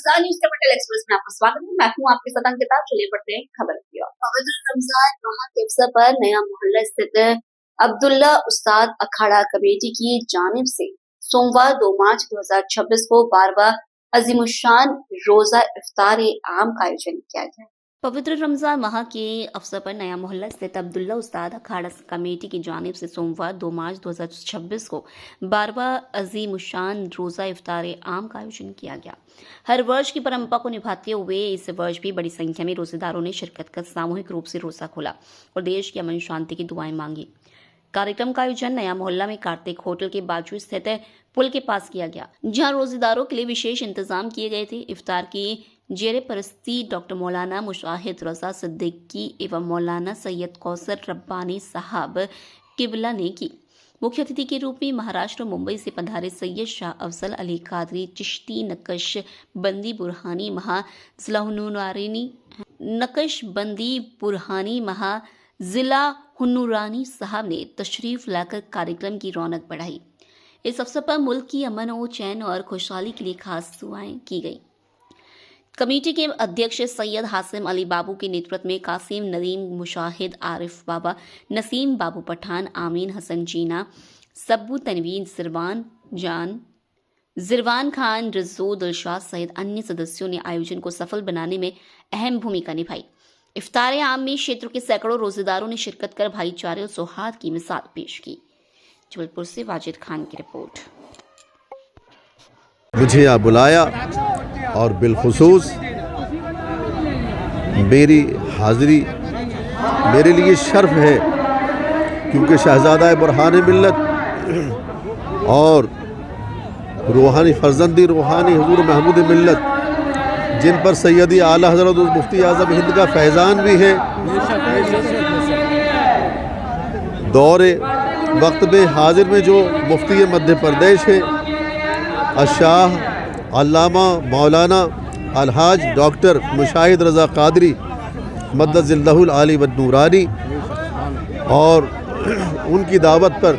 नमस्कार, news capital express में आपका स्वागत है। मैं हूं आपके साथ अंकिता। चलिए पढ़ते हैं खबर की ओर। पवित्र रमजान माह के अवसर पर नया मोहल्ला स्थित अब्दुल्ला उस्ताद अखाड़ा कमेटी की जानिब से सोमवार 2 मार्च 2026 को 12वां अजीमुशान रोजा इफ्तार आम का आयोजन किया गया। पवित्र रमजान माह के अवसर पर नया मोहल्ला स्थित अब्दुल्ला उस्ताद अखाड़ा कमेटी की जानिब से सोमवार 2 मार्च 2026 को 12वां अजीमुशान रोजा इफ्तार आम का आयोजन किया गया। हर वर्ष की परंपरा को निभाते हुए इस वर्ष भी बड़ी संख्या में रोजेदारों ने शिरकत कर सामूहिक रूप से रोजा खोला और देश की अमन शांति की दुआएं मांगी। कार्यक्रम का आयोजन नया मोहल्ला में कार्तिक होटल के बाजू स्थित पुल के पास किया गया, जहां रोजेदारों के लिए विशेष इंतजाम किए गए थे। इफ्तार की जेर परस्ती डॉक्टर मौलाना मुशाहिद रजा सिद्दीकी एवं मौलाना सैयद कौसर रब्बानी साहब किबला ने की। मुख्य अतिथि के रूप में महाराष्ट्र मुंबई से पधारे सैयद शाह अफजल अली कादरी चिश्ती नक्शबंदी बुरहानी महा जिला हुन्नुरानी साहब ने तशरीफ लाकर कार्यक्रम की रौनक बढ़ाई। इस अवसर पर मुल्क की अमन और चैन और खुशहाली के लिए खास दुआएं की गई। कमेटी के अध्यक्ष सैयद हासिम अली बाबू के नेतृत्व में कासिम नदीम मुशाहिद आरिफ बाबा नसीम बाबू पठान आमीन हसन जीना सब्बू तनवीन जिरवान खान रिजो दिलशाद सहित अन्य सदस्यों ने आयोजन को सफल बनाने में अहम भूमिका निभाई। इफ्तार आम में क्षेत्र के सैकड़ों रोजेदारों ने शिरकत कर भाईचारे और सौहार्द की मिसाल पेश की। जबलपुर से वाजिद खान की रिपोर्ट। मुझे यहाँ बुलाया और बिलखुसूस मेरी हाज़िरी मेरे लिए शर्फ है, क्योंकि शहज़ादा बुरहान मिल्लत और रूहानी फर्जंदी रूहानी हुजूर महमूद मिल्लत, जिन पर सैयदी आला हज़रत मुफ्ती आज़म हिंद का फैज़ान भी है, दौरे वक्त में हाजिर में जो मुफ्ती मध्य प्रदेश है अशाह अल्लामा मौलाना अलहाज डॉक्टर मुशाहिद रज़ा कादरी मद्दज़िल्लहुल आली व नूरानी, और उनकी दावत पर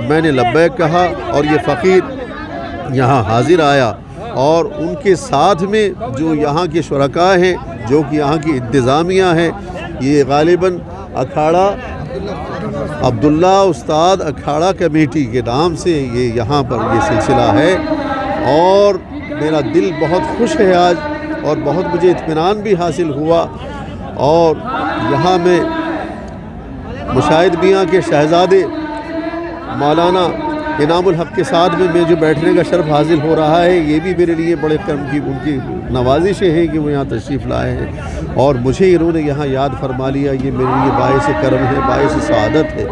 मैंने लब्बैक कहा और ये फ़कीर यहाँ हाजिर आया। और उनके साथ में जो यहाँ के शुरका हैं, जो कि यहाँ की इंतज़ामिया हैं, ये गालिबन अखाड़ा अब्दुल्ला उस्ताद अखाड़ा कमेटी के नाम से ये यहाँ पर ये सिलसिला है। और मेरा दिल बहुत खुश है आज, और बहुत मुझे इत्मीनान भी हासिल हुआ। और यहाँ में मुशाहिद मियाँ के शहज़ादे मौलाना इनामुल हक के साथ में मैं जो बैठने का शर्फ हासिल हो रहा है, ये भी मेरे लिए बड़े कर्म की उनकी नवाजिश है कि वो यहाँ तशरीफ़ लाए हैं और मुझे इन्होंने यहाँ याद फरमा लिया। ये मेरे लिए बाइस करम है, बाइस सआदत है।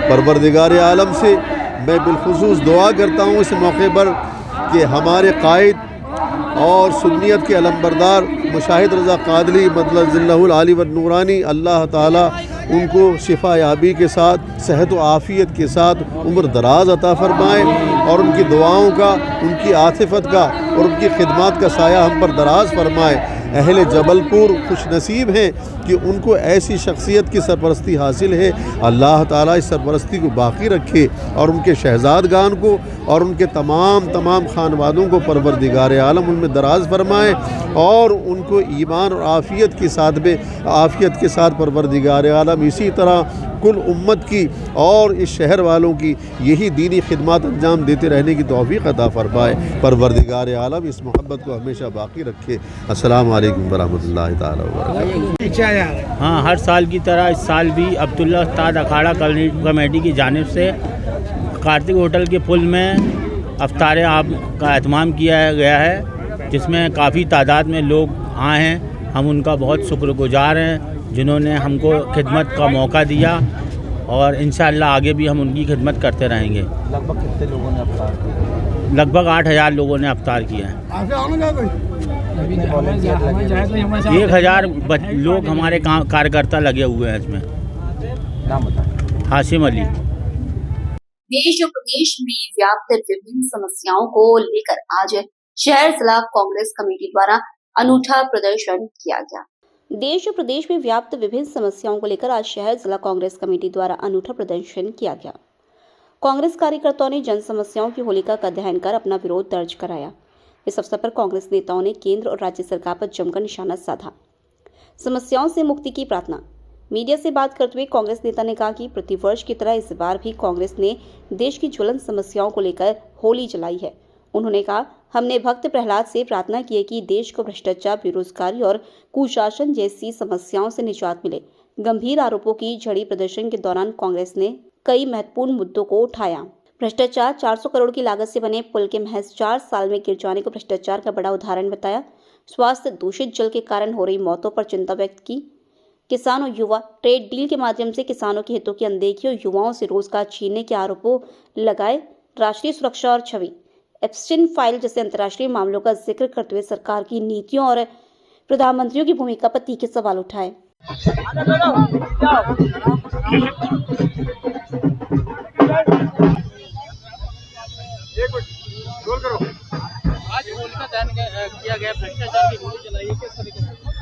परवरदिगार आलम से मैं बिलखुसूस दुआ करता हूँ इस मौके पर कि हमारे कायद और सुन्नियत के अलमबरदार मुशाहिद रज़ा कादरी मद्दज़िल्लहुल आली व नूरानी, अल्लाह ताला उनको शिफा याबी के साथ सेहत व आफ़ियत के साथ उम्र दराज अता फ़रमाए, और उनकी दुआओं का, उनकी आतिफ़त का और उनकी खिदमत का साया हम पर दराज फरमाए। अहले जबलपुर खुश नसीब हैं कि उनको ऐसी शख्सियत की सरपरस्ती हासिल है। अल्लाह ताला इस सरपरस्ती को बाकी रखे और उनके शहज़ादगान को और उनके तमाम खानवादों को परवरदिगार आलम उनमें दराज फरमाए, और उनको ईमान और आफ़ियत के साथ परवरदिगार आलम इसी तरह कुल उम्मत की और इस शहर वालों की यही दीनी खिदमत अंजाम देते रहने की तौफ़ीक़ अता फ़रमाए। परवरदिगार आलम इस मोहब्बत को हमेशा बाकी रखे। अस्सलाम वालेकुम वरहमतुल्लाहि ताला वबरकातुहू। हाँ, हर साल की तरह इस साल भी अब्दुल्ला उस्ताद अखाड़ा कमेटी की जानिब से कार्तिक होटल के पुल में इफ्तार आम का एहतमाम किया गया है, जिसमें काफ़ी तादाद में लोग आए हैं। हम उनका बहुत शुक्रगुजार हैं जिन्होंने हमको खिदमत का मौका दिया, और इंशाअल्लाह आगे भी हम उनकी खिदमत करते रहेंगे। लगभग कितने लोगों ने अफ्तार किया? लगभग 8000 लोगों ने अफ्तार किया है। 1000 लोग हमारे कार्यकर्ता लगे हुए हैं इसमें। नाम बताएं। हासिम अली। देश और प्रदेश में व्याप्त विभिन्न समस्याओं को लेकर आज शहर जिला कांग्रेस कमेटी द्वारा अनूठा प्रदर्शन किया गया। देश और प्रदेश में व्याप्त विभिन्न समस्याओं को लेकर आज शहर जिला कांग्रेस कमेटी द्वारा अनूठा प्रदर्शन किया गया। कांग्रेस कार्यकर्ताओं ने जन समस्याओं की होलिका का दहन कर अपना विरोध दर्ज कराया। इस अवसर पर कांग्रेस नेताओं ने केंद्र और राज्य सरकार पर जमकर निशाना साधा। समस्याओं से मुक्ति की प्रार्थना। मीडिया से बात करते हुए कांग्रेस नेता ने कहा कि प्रतिवर्ष की तरह इस बार भी कांग्रेस ने देश की ज्वलंत समस्याओं को लेकर होली जलाई है। उन्होंने कहा, हमने भक्त प्रहलाद से प्रार्थना की है कि देश को भ्रष्टाचार, बेरोजगारी और कुशासन जैसी समस्याओं से निजात मिले। गंभीर आरोपों की झड़ी प्रदर्शन के दौरान कांग्रेस ने कई महत्वपूर्ण मुद्दों को उठाया। भ्रष्टाचार, 400 करोड़ की लागत से बने पुल के महज 4 साल में गिर जाने को भ्रष्टाचार का बड़ा उदाहरण बताया। स्वास्थ्य, दूषित जल के कारण हो रही मौतों पर चिंता व्यक्त की। किसान और युवा ट्रेड डील के माध्यम से किसानों के हितों की अनदेखी और युवाओं से रोजगार छीनने के आरोपों लगाए। राष्ट्रीय सुरक्षा और छवि, एप्स्टीन फाइल जैसे अंतर्राष्ट्रीय मामलों का जिक्र करते हुए सरकार की नीतियों और प्रधानमंत्रियों की भूमिका पर तीखे सवाल उठाए।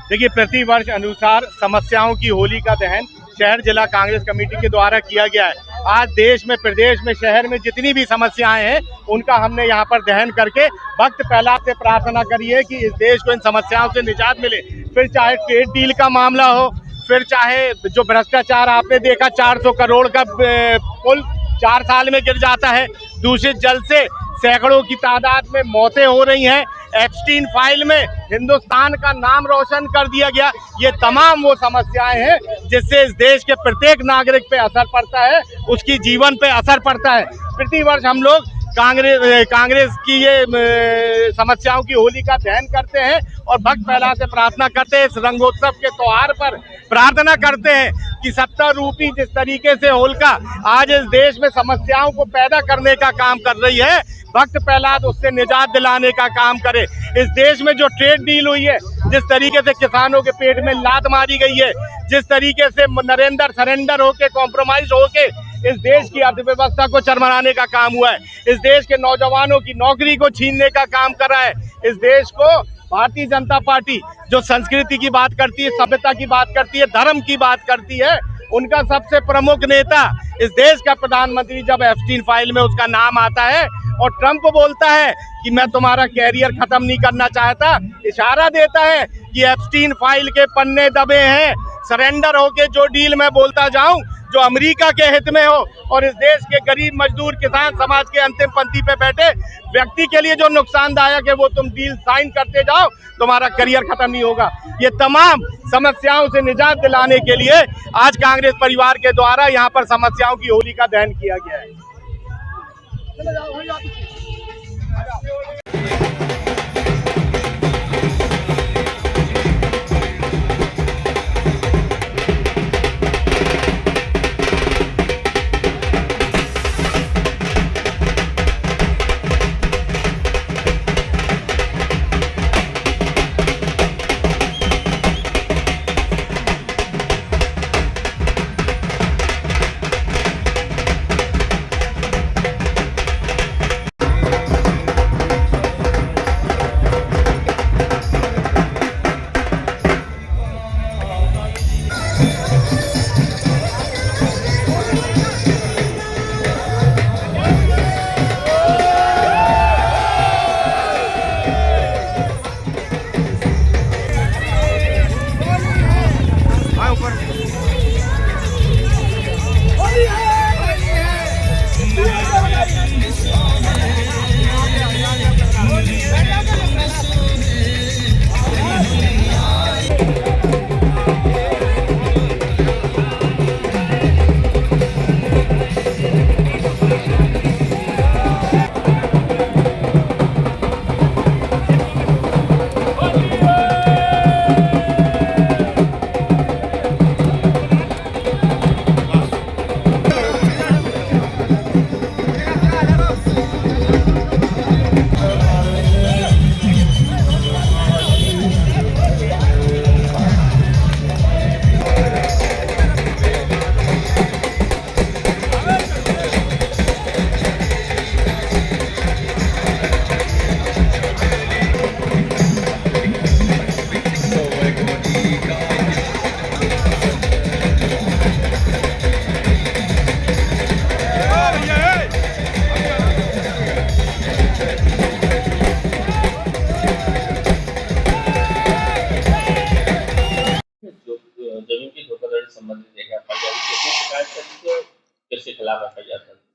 देखिए, प्रतिवर्ष अनुसार समस्याओं की होली का दहन शहर जिला कांग्रेस कमेटी के द्वारा किया गया है। आज देश में, प्रदेश में, शहर में जितनी भी समस्याएं हैं उनका हमने यहाँ पर दहन करके भक्त प्रहलाद से प्रार्थना करी है कि इस देश को इन समस्याओं से निजात मिले। फिर चाहे ट्रेड डील का मामला हो, फिर चाहे जो भ्रष्टाचार आपने देखा, 400 करोड़ का पुल 4 साल में गिर जाता है, दूषित जल से सैकड़ों की तादाद में मौतें हो रही हैं, एप्स्टीन फाइल में हिंदुस्तान का नाम रोशन कर दिया गया। ये तमाम वो समस्याएं हैं जिससे इस देश के प्रत्येक नागरिक पे असर पड़ता है, उसकी जीवन पे असर पड़ता है। प्रतिवर्ष हम लोग कांग्रेस की ये समस्याओं की होली का दहन करते हैं और भक्त प्रहलाद से प्रार्थना करते हैं। इस रंगोत्सव के त्योहार पर प्रार्थना करते हैं कि सत्ता रूपी जिस तरीके से होलिका आज इस देश में समस्याओं को पैदा करने का काम कर रही है, भक्त प्रहलाद उससे निजात दिलाने का काम करे। इस देश में जो ट्रेड डील हुई है, जिस तरीके से किसानों के पेट में लात मारी गई है, जिस तरीके से नरेंद्र सरेंडर होके, कॉम्प्रोमाइज होके इस देश की अर्थव्यवस्था को चरमराने का काम हुआ है, इस देश के नौजवानों की नौकरी को छीनने का काम कर रहा है। इस देश को भारतीय जनता पार्टी जो संस्कृति की बात करती है, सभ्यता की बात करती है, धर्म की बात करती है, उनका सबसे प्रमुख नेता इस देश का प्रधानमंत्री जब एप्स्टीन फाइल में उसका नाम आता है और ट्रंप बोलता है कि मैं तुम्हारा कैरियर खत्म नहीं करना चाहता, इशारा देता है कि एप्स्टीन फाइल के पन्ने दबे हैं, सरेंडर होके जो डील मैं बोलता जाऊं जो अमेरिका के हित में हो और इस देश के गरीब मजदूर किसान समाज के अंतिम पंक्ति पे बैठे व्यक्ति के लिए जो नुकसानदायक है वो तुम डील साइन करते जाओ, तुम्हारा करियर खत्म नहीं होगा। ये तमाम समस्याओं से निजात दिलाने के लिए आज कांग्रेस परिवार के द्वारा यहाँ पर समस्याओं की होली का दहन किया गया है।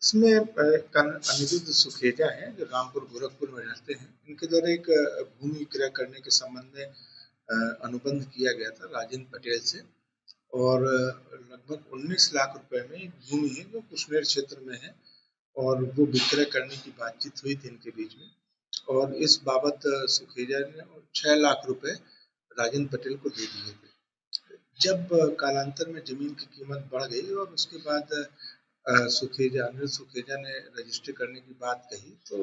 इसमें अनिरुद्ध सुखेजा हैं जो रामपुर गोरखपुर में रहते हैं। इनके द्वारा एक भूमि क्रय करने के संबंध में अनुबंध किया गया था राजेंद्र पटेल से और लगभग 19 लाख रुपए में एक भूमि है जो कुशमेर क्षेत्र में है और वो विक्रय करने की बातचीत हुई थी इनके बीच में और इस बाबत सुखेजा ने 6 लाख रुपए राजेंद्र पटेल को दे दिए थे। जब कालांतर में जमीन की कीमत बढ़ गई और उसके बाद अनिल सुखेजा ने रजिस्ट्री करने की बात कही तो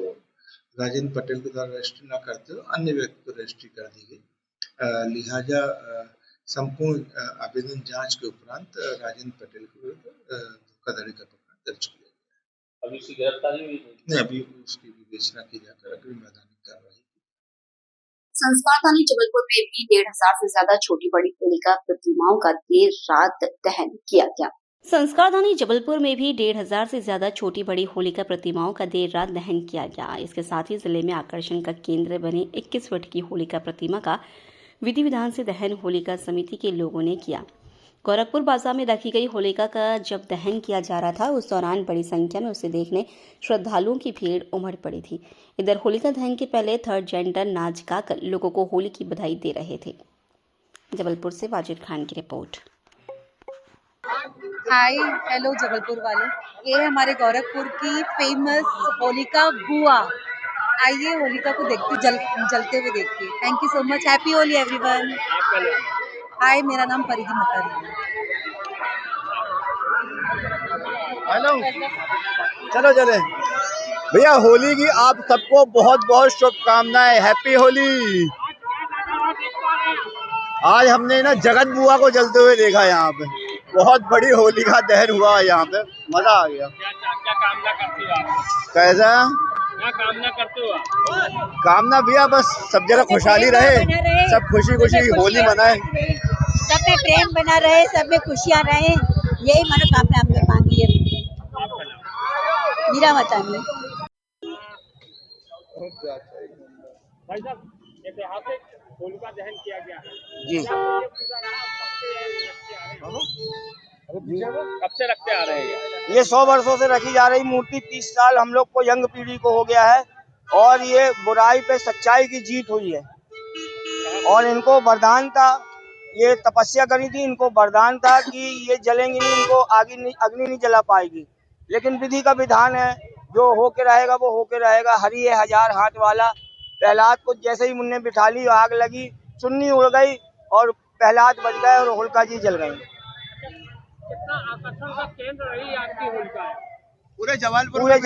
राजेंद्र पटेल के द्वारा रजिस्ट्री न करते हुए अन्य व्यक्ति को रजिस्ट्री कर दी गई। लिहाजा संपूर्ण आवेदन जांच के उपरांत राजेंद्र पटेल के विरुद्ध धोखाधड़ी का प्रकरण दर्ज किया गया। अभी उसकी गिरफ्तारी हुई नहीं, अभी उसकी विवेचना की जाकर अग्रिम मैदानी कार्रवाई। संस्कार थाने जबलपुर में भी 1,500 से ज्यादा छोटी बड़ी होलिका प्रतिमाओं का देर रात दहन किया गया। संस्कार थाने जबलपुर में भी 1,500 से ज्यादा छोटी बड़ी होलिका प्रतिमाओं का देर रात दहन किया गया। इसके साथ ही जिले में आकर्षण का केंद्र बनी 21 फुट की होलिका प्रतिमा का विधि विधान से दहन होलिका समिति के लोगों ने किया। गोरखपुर बाजार में रखी गई होलिका का जब दहन किया जा रहा था उस दौरान बड़ी संख्या में उसे देखने श्रद्धालुओं की भीड़ उमड़ पड़ी थी। इधर होलिका दहन के पहले थर्ड जेंडर नाच गाकर लोगों को होली की बधाई दे रहे थे। जबलपुर से वाजिद खान की रिपोर्ट। हाय हेलो जबलपुर वाले, ये है हमारे गोरखपुर की फेमस होलिका बुआ। आइए होलिका को देखते जलते हुए देखिए। Thank you so much. Happy Holi everyone. Hi, मेरा नाम परिधि मतारी है। हेलो, चलो चले भैया। होली की आप सबको बहुत बहुत शुभकामनाएं। हैप्पी होली। आज हमने ना जगत बुआ को जलते हुए देखा। यहाँ पे बहुत बड़ी होली का दहन हुआ। यहाँ पे मजा आ गया। क्या कामना करते हो आप? कैसा क्या कामना करते हो? कामना भैया बस सब जगह खुशहाली रहे, सब खुशी खुशी होली मनाए, सब में प्रेम बना रहे, सब में खुशियाँ रहे, यही मनोकामना हमने मांगी है। मीरा मतानी। भाई साहब, ऐतिहासिक होलिका दहन किया गया है जी। कब से रखते आ रहे हैं? ये 100 वर्षों से रखी जा रही मूर्ति 30 साल हम लोग को यंग पीढ़ी को हो गया है और ये बुराई पे सच्चाई की जीत हुई है। और इनको वरदान था, ये तपस्या करी थी, इनको वरदान था कि ये जलेंगी नहीं, इनको अग्नि नहीं जला पाएगी। लेकिन विधि का विधान है, जो होके रहेगा वो होके रहेगा। हरि है हजार हाथ वाला। प्रहलाद को जैसे ही मुन्ने बिठा ली, आग लगी, चुन्नी उड़ गई और प्रहलाद बच गए और होलिका जी जल गई। कितना आकर्षण का केंद्र रही आपकी होलिका? पूरे जबलपुर में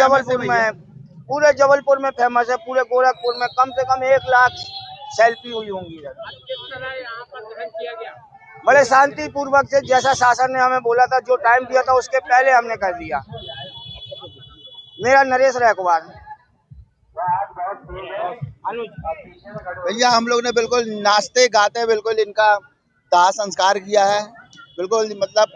फेमस है। पूरे गोरखपुर में कम से कम 1 लाख सेल्फी हुई होंगी। किस तरह यहाँ पर दहन किया गया? बड़े शांति पूर्वक से, जैसा शासन ने हमें बोला था, जो टाइम दिया था उसके पहले हमने कर दिया। मेरा नरेश रैकवार। भैया हम लोग ने बिल्कुल नाचते गाते बिल्कुल इनका दाह संस्कार किया है। बिल्कुल मतलब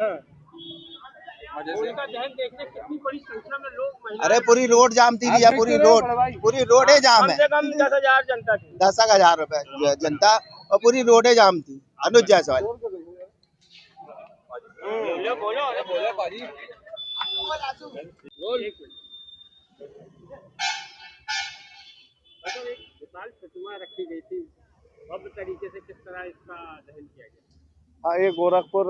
होलिका दहन देखने कितनी बड़ी संख्या में लोग, अरे पूरी रोड जाम थी भैया। पूरी रोड ही जाम है। कम से कम 10,000 जनता थी। 10,000 रुपए जनता और पूरी रोडे जाम थी। अनुज जायसवाल। प्रतिमा रखी गई थी, भव्य तरीके से किस तरह इसका दहन किया गया? ये गोरखपुर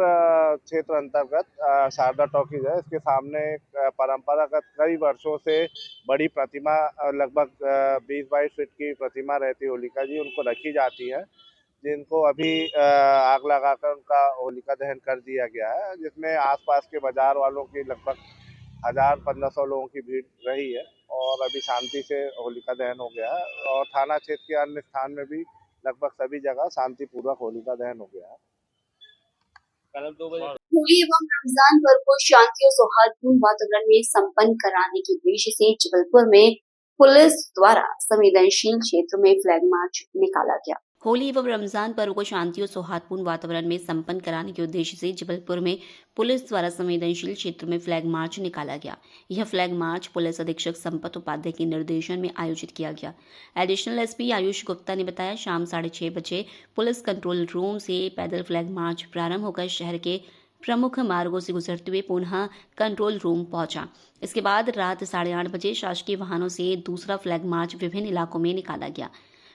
क्षेत्र अंतर्गत शारदा टॉकीज है। इसके सामने एक परंपरागत कई वर्षों से बड़ी प्रतिमा, लगभग 20-22 फीट की प्रतिमा रहती है होलिका जी, उनको रखी जाती है, जिनको अभी आग लगाकर उनका होलिका दहन कर दिया गया है, जिसमें आसपास के बाजार वालों की लगभग 1000-1500 लोगों की भीड़ रही है और अभी शांति से होलिका दहन हो गया है। और थाना क्षेत्र के अन्य स्थान में भी लगभग सभी जगह शांतिपूर्वक होलिका दहन हो गया है। होली एवं रमजान पर्व को शांति और सौहार्दपूर्ण वातावरण में संपन्न कराने के उद्देश्य से जबलपुर में पुलिस द्वारा संवेदनशील क्षेत्र में फ्लैग मार्च निकाला गया। होली एवं रमजान पर्व को शांति और सौहार्दपूर्ण वातावरण में संपन्न कराने के उद्देश्य से जबलपुर में पुलिस द्वारा संवेदनशील क्षेत्र में फ्लैग मार्च निकाला गया। यह फ्लैग मार्च पुलिस अधीक्षक संपत उपाध्याय के निर्देशन में आयोजित किया गया। एडिशनल एसपी आयुष गुप्ता ने बताया, शाम 6:30 बजे पुलिस कंट्रोल रूम से पैदल फ्लैग मार्च प्रारंभ होकर शहर के प्रमुख मार्गों से गुजरते हुए पुनः कंट्रोल रूम पहुंचा। इसके बाद रात 8:30 बजे शासकीय वाहनों से दूसरा फ्लैग मार्च विभिन्न इलाकों में निकाला गया।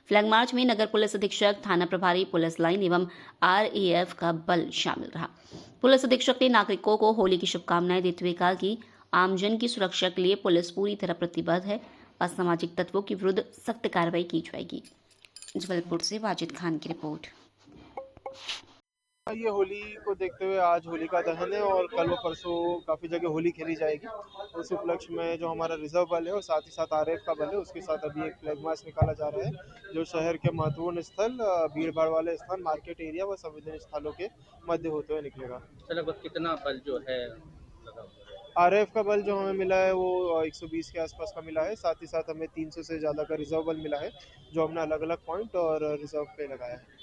फ्लैग मार्च में नगर पुलिस अधीक्षक, थाना प्रभारी, पुलिस लाइन एवं RAF का बल शामिल रहा। पुलिस अधीक्षक ने नागरिकों को होली की शुभकामनाएं देते हुए कहा कि आमजन की सुरक्षा के लिए पुलिस पूरी तरह प्रतिबद्ध है। असामाजिक तत्वों के विरुद्ध सख्त कार्रवाई की जाएगी। जबलपुर से वाजिद खान की रिपोर्ट। ये होली को देखते हुए आज होलिका दहन है और कल व परसों काफ़ी जगह होली खेली जाएगी। उस उपलक्ष्य में जो हमारा रिजर्व बल है और साथ ही साथ RAF का बल है, उसके साथ अभी एक फ्लैग मार्च निकाला जा रहा है जो शहर के महत्वपूर्ण स्थल, भीड़ भाड़ वाले स्थान, मार्केट एरिया व संवेदनशील स्थलों के मध्य होते हुए निकलेगा। लगभग कितना बल जो है RAF का बल जो हमें मिला है वो 120 के आसपास का मिला है। साथ ही साथ हमें 300 से ज़्यादा का रिजर्व बल मिला है जो हमने अलग अलग पॉइंट और रिजर्व पे लगाया है।